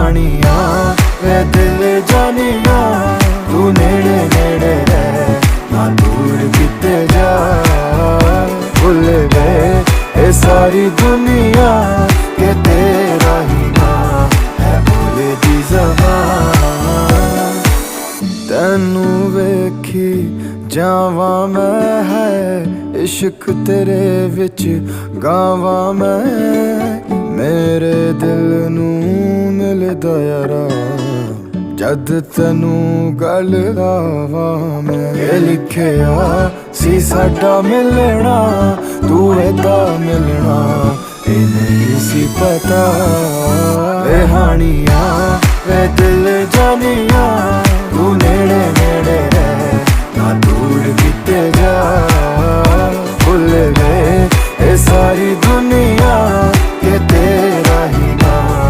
हानिया वे दिल जानिया तू नेड़े नेड़े रह ना दूर किते जा भुल गए ये सारी दुनिया के तेरा ही ना है भोले दी ज़बान तैनू वेखी जावा मैं है इश्क तेरे विच गावा मैं मेरे दिल नू मिलदा यारा जद तैनू गल लावा मैं ये लिखिया सी साडा मिलना तू एदा मिलना ये नहीं सी पता वे हानिया वे दिल जानिया